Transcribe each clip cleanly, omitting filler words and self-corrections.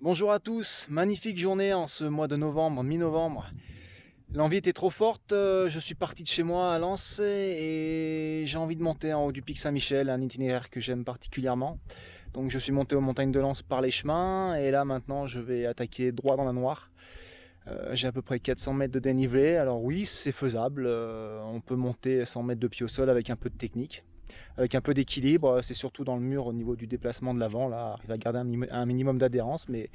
Bonjour à tous, magnifique journée en ce mois de novembre, mi-novembre. L'envie était trop forte, je suis parti de chez moi à Lens et j'ai envie de monter en haut du pic Saint-Michel, un itinéraire que j'aime particulièrement. Donc je suis monté aux montagnes de Lens par les chemins et là maintenant je vais attaquer droit dans la Noire. J'ai à peu près 400 mètres de dénivelé, alors oui c'est faisable, on peut monter 100 mètres de pied au sol avec un peu de technique. Avec un peu d'équilibre, c'est surtout dans le mur au niveau du déplacement de l'avant, là, il va garder un minimum d'adhérence, mais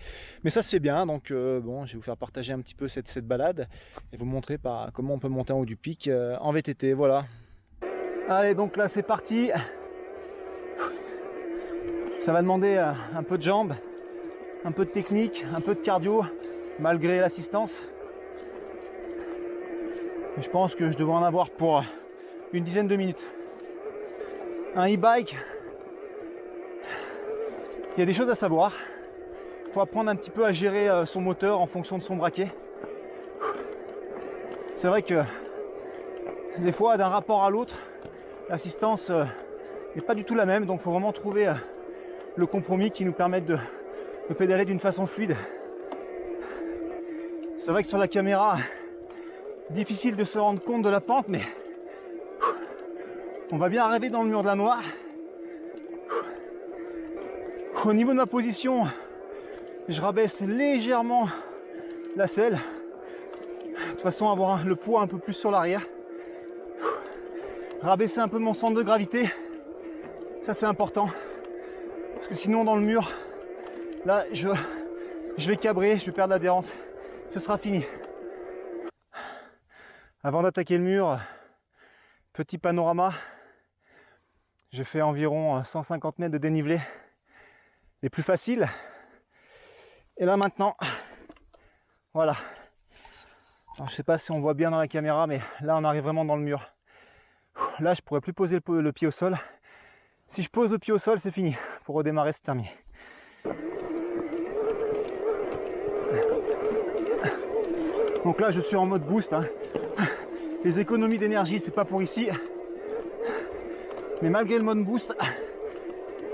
ça se fait bien, donc bon, je vais vous faire partager un petit peu cette balade et vous montrer comment on peut monter en haut du pic en VTT, voilà. Allez, donc là c'est parti, ça va demander un peu de jambes, un peu de technique, un peu de cardio, malgré l'assistance. Je pense que je devrais en avoir pour une dizaine de minutes. Un e-bike, il y a des choses à savoir. Il faut apprendre un petit peu à gérer son moteur en fonction de son braquet. C'est vrai que des fois, d'un rapport à l'autre, l'assistance n'est pas du tout la même. Donc il faut vraiment trouver le compromis qui nous permette de pédaler d'une façon fluide. C'est vrai que sur la caméra, difficile de se rendre compte de la pente, mais on va bien arriver dans le mur de la Noire. Au niveau de ma position, je rabaisse légèrement la selle. De toute façon, avoir le poids un peu plus sur l'arrière. Rabaisser un peu mon centre de gravité. Ça, c'est important. Parce que sinon, dans le mur, là, je vais cabrer, je vais perdre l'adhérence. Ce sera fini. Avant d'attaquer le mur, petit panorama. Je fais environ 150 mètres de dénivelé, les plus faciles. Et là maintenant, voilà. Alors, je sais pas si on voit bien dans la caméra, mais là on arrive vraiment dans le mur. Là je pourrais plus poser le pied au sol. Si je pose le pied au sol, c'est fini. Pour redémarrer, c'est terminé. Donc là je suis en mode boost. Les économies d'énergie, c'est pas pour ici. Mais malgré le mode boost,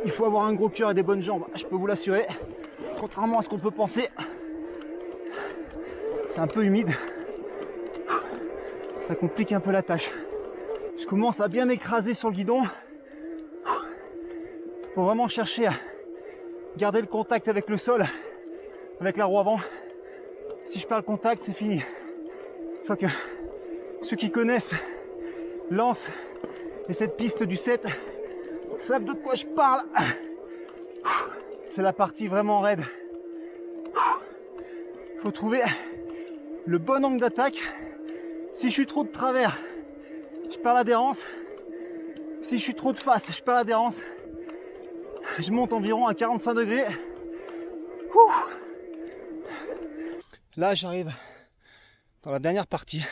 il faut avoir un gros cœur et des bonnes jambes, je peux vous l'assurer. Contrairement à ce qu'on peut penser, c'est un peu humide. Ça complique un peu la tâche. Je commence à bien m'écraser sur le guidon. Il faut vraiment chercher à garder le contact avec le sol, avec la roue avant. Si je perds le contact, c'est fini. Je crois que ceux qui connaissent Lens et cette piste du 7 savent de quoi je parle. C'est la partie vraiment raide. Il faut trouver le bon angle d'attaque. Si je suis trop de travers, je perds l'adhérence. Si je suis trop de face, je perds l'adhérence. Je monte environ à 45 degrés. Là, j'arrive dans la dernière partie.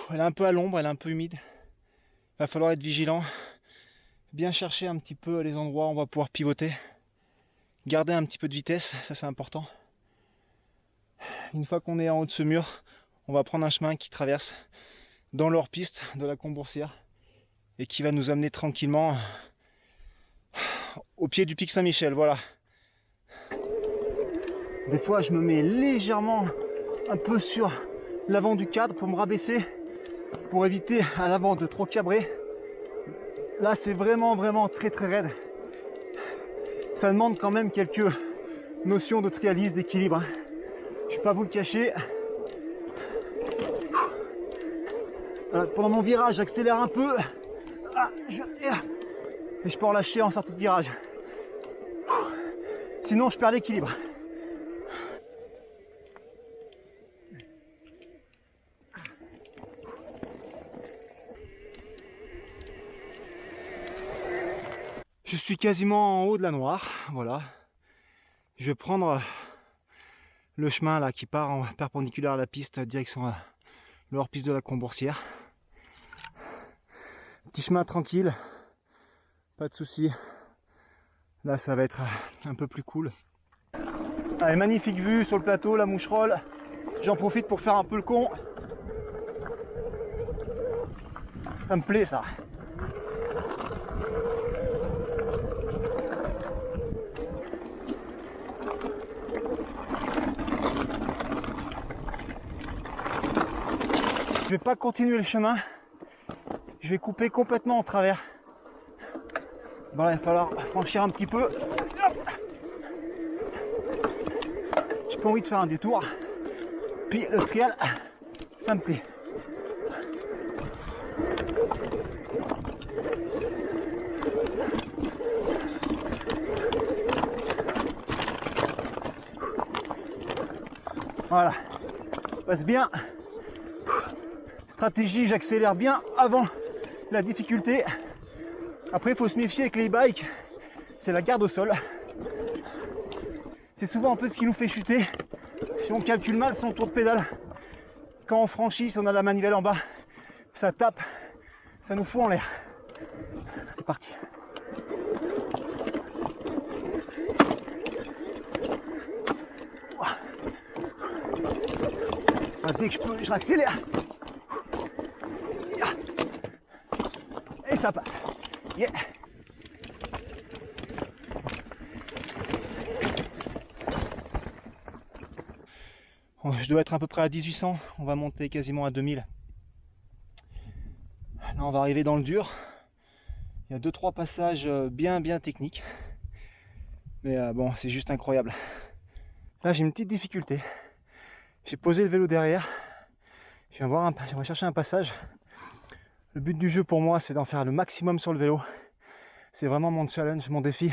Elle est un peu à l'ombre, elle est un peu humide. Il va falloir être vigilant, bien chercher un petit peu les endroits où on va pouvoir pivoter, garder un petit peu de vitesse, ça c'est important. Une fois qu'on est en haut de ce mur, on va prendre un chemin qui traverse dans l'hors-piste de la Combourcière et qui va nous amener tranquillement au pied du pic Saint-Michel, voilà. Des fois je me mets légèrement un peu sur l'avant du cadre pour me rabaisser, pour éviter à l'avant de trop cabrer. Là c'est vraiment très raide. Ça demande quand même quelques notions de trialisme, d'équilibre. Je vais pas vous le cacher. Pendant mon virage, j'accélère un peu. Et je peux en lâcher en sortie de virage. Sinon je perds l'équilibre. Je suis quasiment en haut de la Noire, voilà. Je vais prendre le chemin là qui part en perpendiculaire à la piste, direction le hors-piste de la Combourcière. Petit chemin tranquille, pas de soucis. Là ça va être un peu plus cool. Allez, magnifique vue sur le plateau, la Moucherolle. J'en profite pour faire un peu le con. Ça me plaît ça. Je vais pas continuer le chemin. Je vais couper complètement en travers. Bon, là, il va falloir franchir un petit peu. J'ai pas envie de faire un détour. Puis le trial, ça me plaît. Voilà, passe bien. Stratégie, j'accélère bien avant la difficulté. Après, il faut se méfier avec les e-bikes. C'est la garde au sol. C'est souvent un peu ce qui nous fait chuter. Si on calcule mal son tour de pédale, quand on franchit, si on a la manivelle en bas, ça tape, ça nous fout en l'air. C'est parti. Dès que je peux, je l'accélère. Et ça passe. Yeah. Bon, je dois être à peu près à 1800. On va monter quasiment à 2000. Là, on va arriver dans le dur. Il y a 2-3 passages bien techniques. Mais bon, c'est juste incroyable. Là, j'ai une petite difficulté. J'ai posé le vélo derrière. J'aimerais chercher un passage. Le but du jeu pour moi, c'est d'en faire le maximum sur le vélo. C'est vraiment mon challenge, mon défi.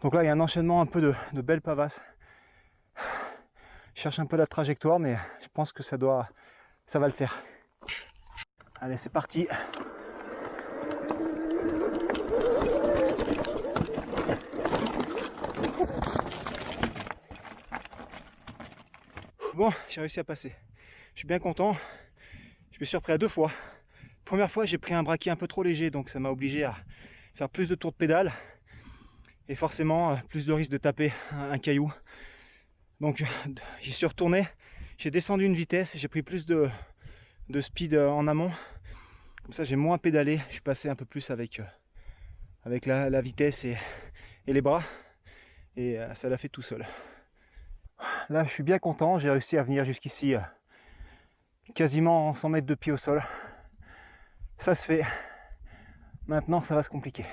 Donc là, il y a un enchaînement un peu de belles pavasses. Je cherche un peu la trajectoire, mais je pense que ça va le faire. Allez, c'est parti. Bon, j'ai réussi à passer. Je suis bien content. Je me suis repris à 2 fois. Première fois, j'ai pris un braquet un peu trop léger, donc ça m'a obligé à faire plus de tours de pédale. Et forcément, plus de risque de taper un caillou. Donc, j'y suis retourné. J'ai descendu une vitesse. J'ai pris plus de speed en amont. Comme ça, j'ai moins pédalé. Je suis passé un peu plus avec la vitesse et les bras. Et ça l'a fait tout seul. Là, je suis bien content. J'ai réussi à venir jusqu'ici quasiment 100 mètres de pied au sol. Ça se fait. Maintenant, ça va se compliquer.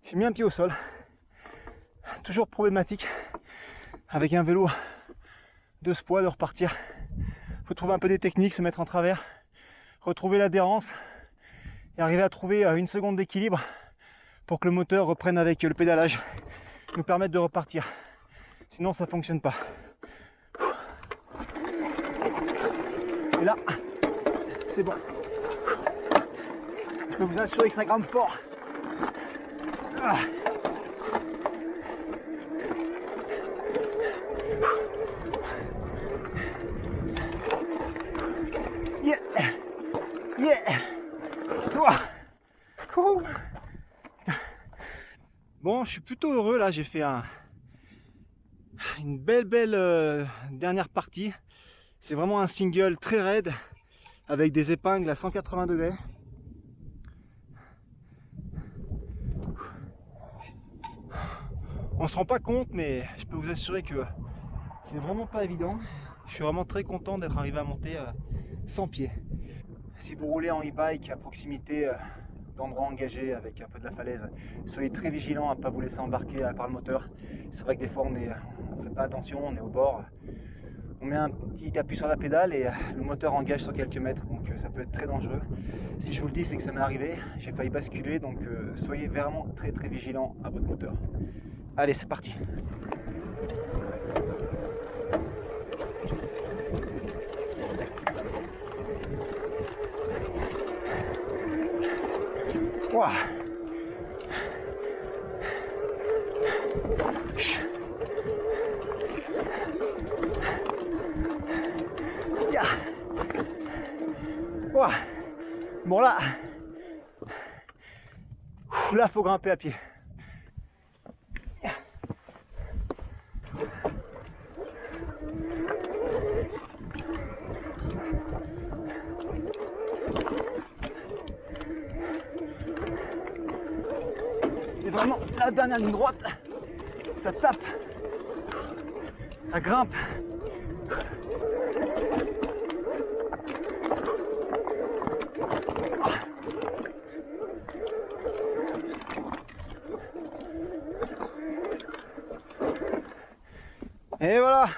J'ai mis un pied au sol, toujours problématique avec un vélo de ce poids de repartir. Il faut trouver un peu des techniques, se mettre en travers, retrouver l'adhérence et arriver à trouver 1 seconde d'équilibre pour que le moteur reprenne avec le pédalage, nous permette de repartir. Sinon ça fonctionne pas. Et là, c'est bon. Je peux vous assurer que ça grimpe fort. Ah. Yeah. Yeah. Bon, je suis plutôt heureux là, j'ai fait une belle dernière partie. C'est vraiment un single très raide avec des épingles à 180 degrés. On se rend pas compte, mais je peux vous assurer que c'est vraiment pas évident. Je suis vraiment très content d'être arrivé à monter 100 pieds. Si vous roulez en e-bike à proximité d'endroits engagés avec un peu de la falaise, soyez très vigilants à ne pas vous laisser embarquer par le moteur. C'est vrai que des fois on ne fait pas attention, on est au bord, on met un petit appui sur la pédale et le moteur engage sur quelques mètres, donc ça peut être très dangereux. Si je vous le dis, c'est que ça m'est arrivé, j'ai failli basculer, donc soyez vraiment très vigilants à votre moteur. Allez, c'est parti. Wow. Yeah. Bon là, faut grimper à pied. C'est vraiment la dernière ligne droite. Ça tape, ça grimpe. Et voilà,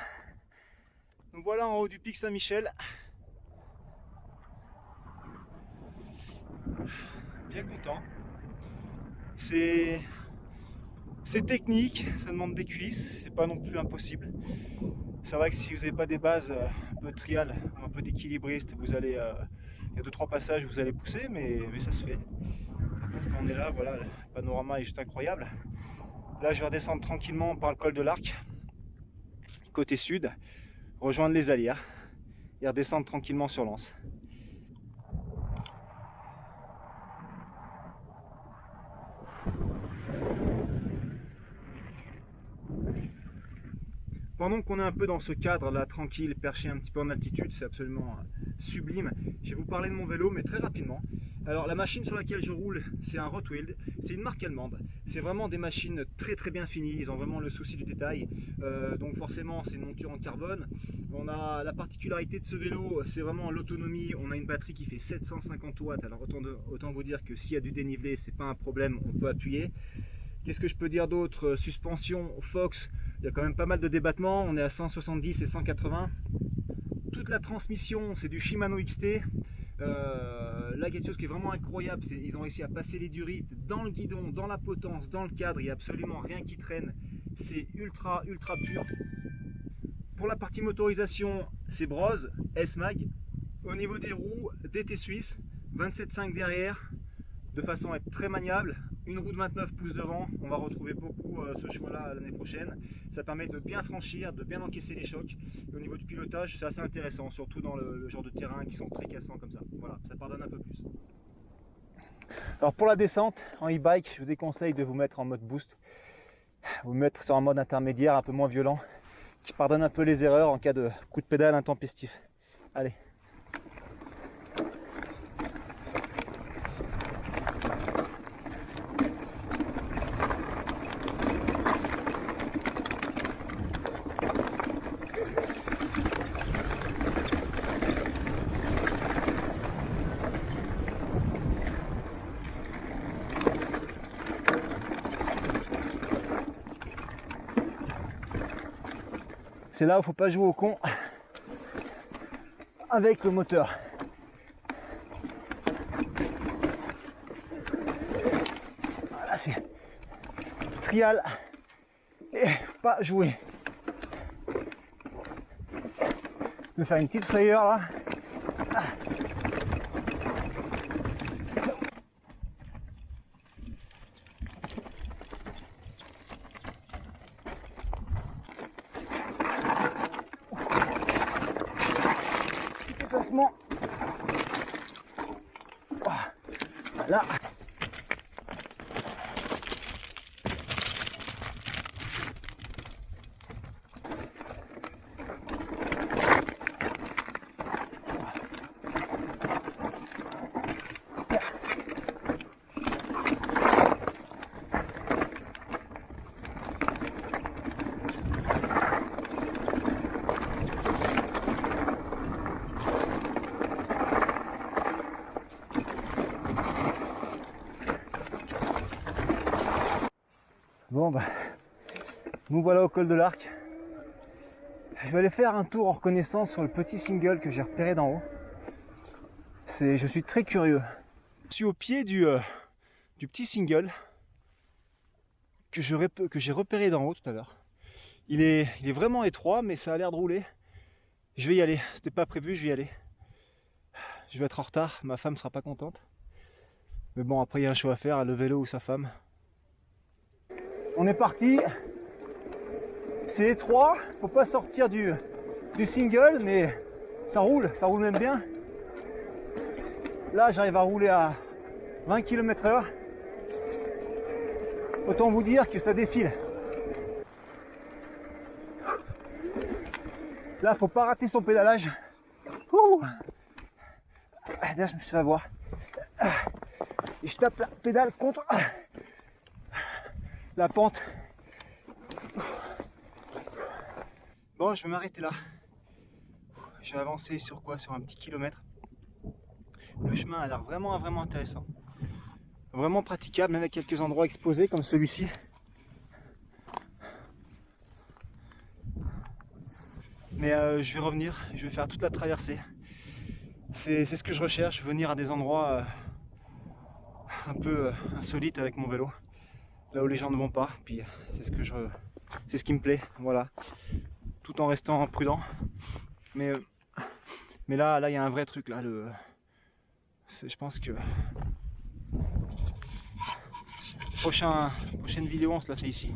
nous voilà en haut du pic Saint-Michel. Bien content. C'est technique, ça demande des cuisses, c'est pas non plus impossible. C'est vrai que si vous n'avez pas des bases un peu trial, un peu d'équilibriste, vous allez, il y a 2-3 passages où vous allez pousser, mais ça se fait. Par contre, quand on est là, voilà, le panorama est juste incroyable. Là, je vais redescendre tranquillement par le col de l'Arc, côté sud, rejoindre les Alières et redescendre tranquillement sur Lens. Pendant qu'on est un peu dans ce cadre là, tranquille, perché un petit peu en altitude, c'est absolument sublime. Je vais vous parler de mon vélo, mais très rapidement. Alors la machine sur laquelle je roule, c'est un Rotwild, c'est une marque allemande. C'est vraiment des machines très bien finies, ils ont vraiment le souci du détail. Donc forcément c'est une monture en carbone. On a la particularité de ce vélo, c'est vraiment l'autonomie. On a une batterie qui fait 750 watts, alors autant vous dire que s'il y a du dénivelé, c'est pas un problème, on peut appuyer. Qu'est-ce que je peux dire d'autre? Suspension Fox, il y a quand même pas mal de débattements, on est à 170 et 180. Toute la transmission, c'est du Shimano XT. Là, quelque chose qui est vraiment incroyable, c'est qu'ils ont réussi à passer les durites dans le guidon, dans la potence, dans le cadre, il n'y a absolument rien qui traîne. C'est ultra pur. Pour la partie motorisation, c'est Brose S-Mag. Au niveau des roues, DT Suisse, 27,5 derrière, de façon à être très maniable. Une roue de 29 pouces devant, on va retrouver beaucoup ce choix-là l'année prochaine. Ça permet de bien franchir, de bien encaisser les chocs. Et au niveau du pilotage, c'est assez intéressant, surtout dans le genre de terrain qui sont très cassants comme ça. Voilà, ça pardonne un peu plus. Alors pour la descente en e-bike, je vous déconseille de vous mettre en mode boost. Vous mettre sur un mode intermédiaire un peu moins violent, qui pardonne un peu les erreurs en cas de coup de pédale intempestif. Allez. C'est là où il ne faut pas jouer au con avec le moteur. Voilà, c'est trial et pas jouer. Je vais faire une petite frayeur là. Déplacement. Voilà. Bon bah, nous voilà au col de l'Arc. Je vais aller faire un tour en reconnaissance sur le petit single que j'ai repéré d'en haut. Je suis très curieux. Je suis au pied du petit single que j'ai repéré d'en haut tout à l'heure. Il est vraiment étroit, mais ça a l'air de rouler. Je vais y aller, c'était pas prévu, je vais y aller. Je vais être en retard, ma femme sera pas contente. Mais bon, après il y a un choix à faire, le vélo ou sa femme. On est parti. C'est étroit, faut pas sortir du single, mais ça roule même bien. Là, j'arrive à rouler à 20 km/h. Autant vous dire que ça défile. Là, faut pas rater son pédalage. Ouh. D'ailleurs, je me suis fait avoir. Et je tape la pédale contre la pente. Bon, je vais m'arrêter là. Je vais avancer sur quoi? Sur un petit kilomètre. Le chemin a l'air vraiment intéressant. Vraiment praticable, même avec quelques endroits exposés comme celui-ci. Mais je vais revenir, je vais faire toute la traversée. C'est ce que je recherche, venir à des endroits un peu insolites avec mon vélo. Là où les gens ne vont pas, puis c'est ce qui me plaît, voilà. Tout en restant prudent. Mais là, il y a un vrai truc là. Je pense que prochaine vidéo, on se la fait ici.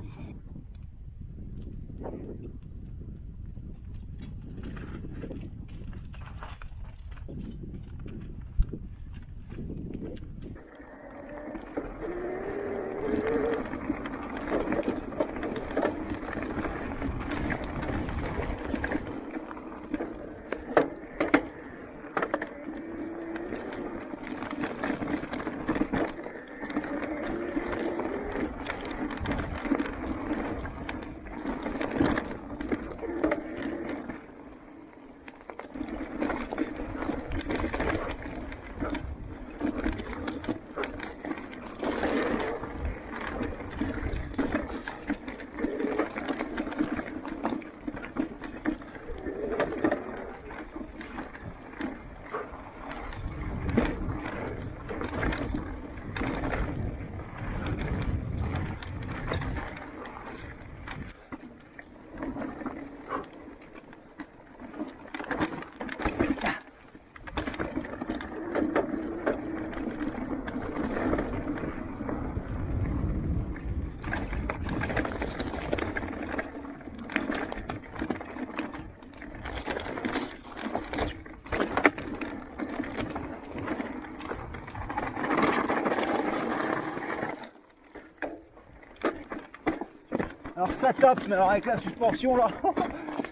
Alors ça tape, mais alors avec la suspension là,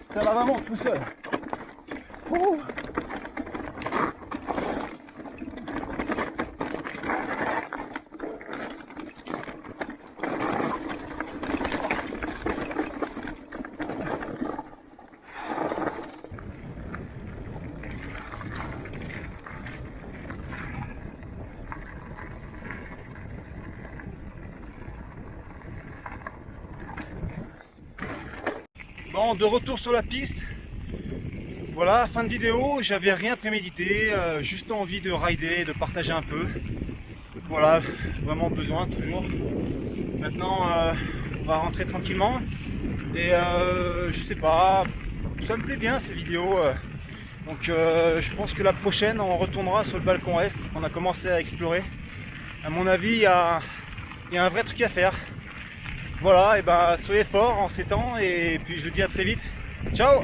ça va vraiment tout seul. Ouh. Bon, de retour sur la piste. Voilà, fin de vidéo, j'avais rien prémédité, juste envie de rider, de partager un peu. Voilà, vraiment besoin toujours. Maintenant, on va rentrer tranquillement. Et je sais pas, ça me plaît bien ces vidéos. Donc je pense que la prochaine, on retournera sur le balcon est qu'on a commencé à explorer. À mon avis, il y a un vrai truc à faire. Voilà, et ben soyez forts en ces temps et puis je vous dis à très vite. Ciao!